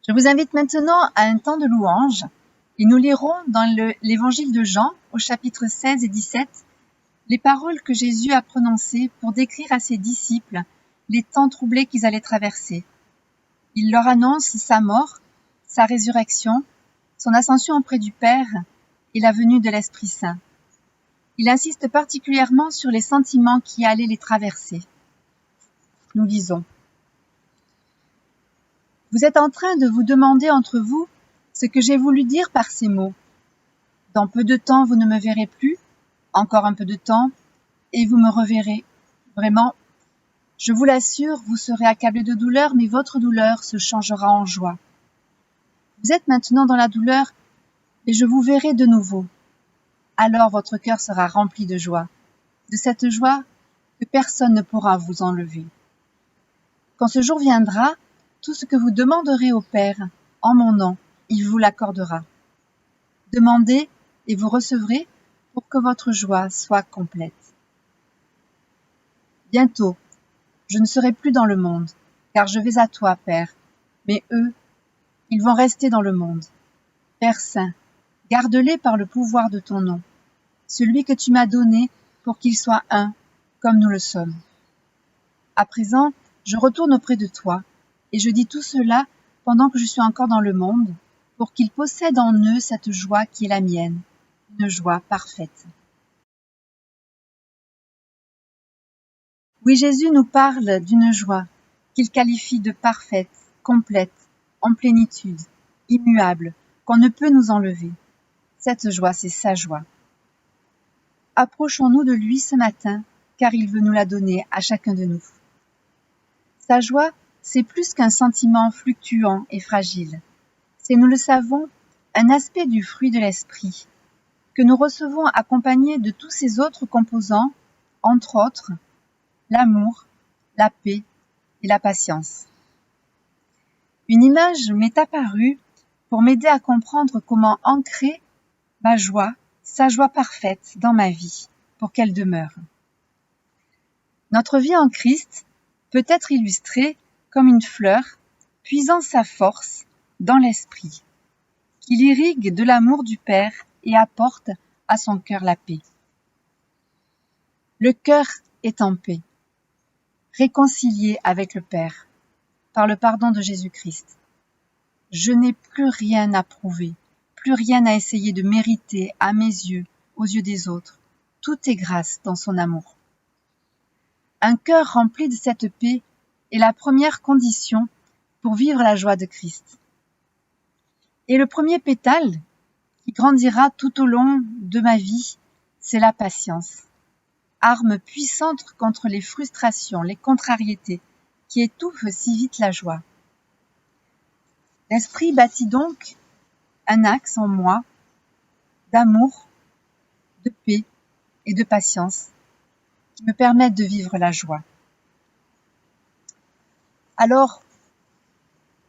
Je vous invite maintenant à un temps de louange et nous lirons dans l'évangile de Jean, au chapitre 16 et 17, les paroles que Jésus a prononcées pour décrire à ses disciples les temps troublés qu'ils allaient traverser. Il leur annonce sa mort, sa résurrection, son ascension auprès du Père et la venue de l'Esprit Saint. Il insiste particulièrement sur les sentiments qui allaient les traverser. Nous lisons. Vous êtes en train de vous demander entre vous ce que j'ai voulu dire par ces mots. Dans peu de temps, vous ne me verrez plus, encore un peu de temps, et vous me reverrez. Vraiment, je vous l'assure, vous serez accablés de douleur, mais votre douleur se changera en joie. Vous êtes maintenant dans la douleur, et je vous verrai de nouveau. Alors votre cœur sera rempli de joie, de cette joie que personne ne pourra vous enlever. Quand ce jour viendra, tout ce que vous demanderez au Père, en mon nom, il vous l'accordera. Demandez et vous recevrez pour que votre joie soit complète. Bientôt, je ne serai plus dans le monde, car je vais à toi, Père, mais eux, ils vont rester dans le monde. Père Saint, garde-les par le pouvoir de ton nom, celui que tu m'as donné pour qu'ils soient un, comme nous le sommes. À présent, je retourne auprès de toi, et je dis tout cela pendant que je suis encore dans le monde, pour qu'ils possèdent en eux cette joie qui est la mienne, une joie parfaite. Oui, Jésus nous parle d'une joie qu'il qualifie de parfaite, complète, en plénitude, immuable, qu'on ne peut nous enlever. Cette joie, c'est sa joie. Approchons-nous de lui ce matin, car il veut nous la donner à chacun de nous. Sa joie, c'est plus qu'un sentiment fluctuant et fragile. C'est, nous le savons, un aspect du fruit de l'esprit, que nous recevons accompagné de tous ses autres composants, entre autres, l'amour, la paix et la patience. Une image m'est apparue pour m'aider à comprendre comment ancrer ma joie, sa joie parfaite dans ma vie, pour qu'elle demeure. Notre vie en Christ peut être illustrée comme une fleur puisant sa force dans l'esprit, qui l'irrigue de l'amour du Père et apporte à son cœur la paix. Le cœur est en paix, réconcilié avec le Père, par le pardon de Jésus-Christ. Je n'ai plus rien à prouver, plus rien à essayer de mériter à mes yeux, aux yeux des autres. Tout est grâce dans son amour. Un cœur rempli de cette paix est la première condition pour vivre la joie de Christ. Et le premier pétale qui grandira tout au long de ma vie, c'est la patience. Arme puissante contre les frustrations, les contrariétés, qui étouffent si vite la joie. L'Esprit bâtit donc un axe en moi d'amour, de paix et de patience qui me permettent de vivre la joie. Alors,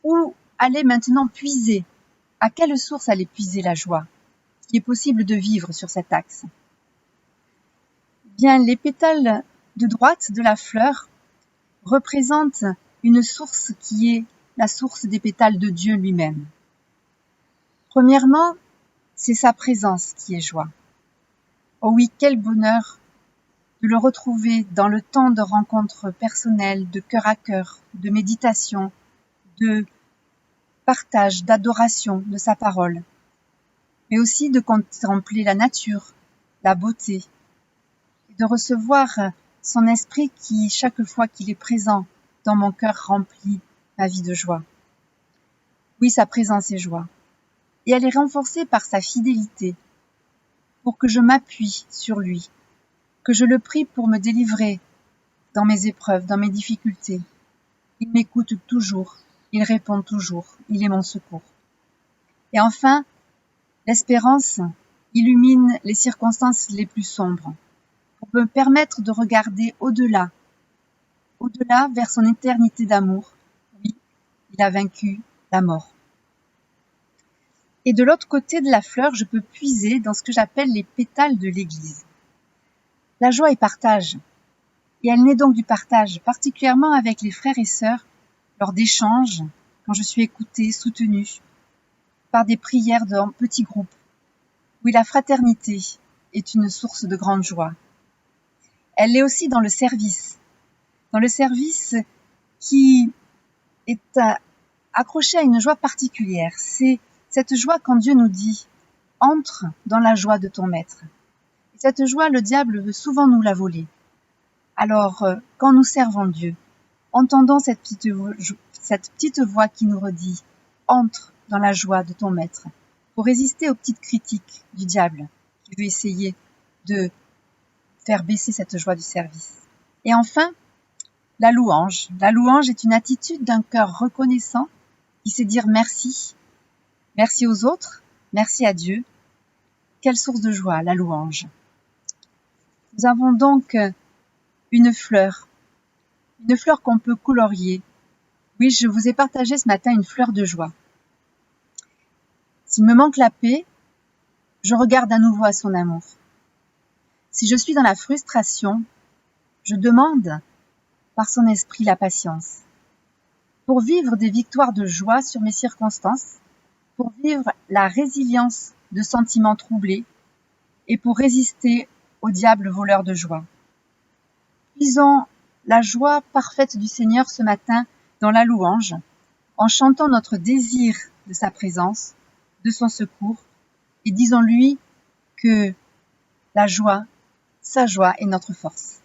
où aller maintenant puiser? À quelle source aller puiser la joie qui est possible de vivre sur cet axe? Bien, les pétales de droite de la fleur représentent une source qui est la source des pétales de Dieu lui-même. Premièrement, c'est sa présence qui est joie. Oh oui, quel bonheur de le retrouver dans le temps de rencontres personnelles, de cœur à cœur, de méditation, de partage, d'adoration de sa parole, mais aussi de contempler la nature, la beauté, et de recevoir son esprit qui, chaque fois qu'il est présent dans mon cœur, remplit ma vie de joie. Oui, sa présence est joie. Et elle est renforcée par sa fidélité, pour que je m'appuie sur lui, que je le prie pour me délivrer dans mes épreuves, dans mes difficultés. Il m'écoute toujours, il répond toujours, il est mon secours. Et enfin, l'espérance illumine les circonstances les plus sombres, pour me permettre de regarder au-delà vers son éternité d'amour. Oui, il a vaincu la mort. Et de l'autre côté de la fleur, je peux puiser dans ce que j'appelle les pétales de l'Église. La joie est partage, et elle naît donc du partage, particulièrement avec les frères et sœurs, lors d'échanges, quand je suis écoutée, soutenue par des prières en petits groupes. Oui, la fraternité est une source de grande joie. Elle est aussi dans le service qui est accroché à une joie particulière. C'est cette joie quand Dieu nous dit « Entre dans la joie de ton maître ». Et cette joie, le diable veut souvent nous la voler. Alors, quand nous servons Dieu, entendons cette petite voix qui nous redit « Entre dans la joie de ton maître » pour résister aux petites critiques du diable qui veut essayer de faire baisser cette joie du service. Et enfin, la louange. La louange est une attitude d'un cœur reconnaissant qui sait dire merci. Merci aux autres, merci à Dieu. Quelle source de joie, la louange. Nous avons donc une fleur qu'on peut colorier. Oui, je vous ai partagé ce matin une fleur de joie. S'il me manque la paix, je regarde à nouveau à son amour. Si je suis dans la frustration, je demande par son esprit la patience. Pour vivre des victoires de joie sur mes circonstances, pour vivre la résilience de sentiments troublés et pour résister au diable voleur de joie. Puisons la joie parfaite du Seigneur ce matin dans la louange, en chantant notre désir de sa présence, de son secours, et disons-lui que la joie, sa joie est notre force.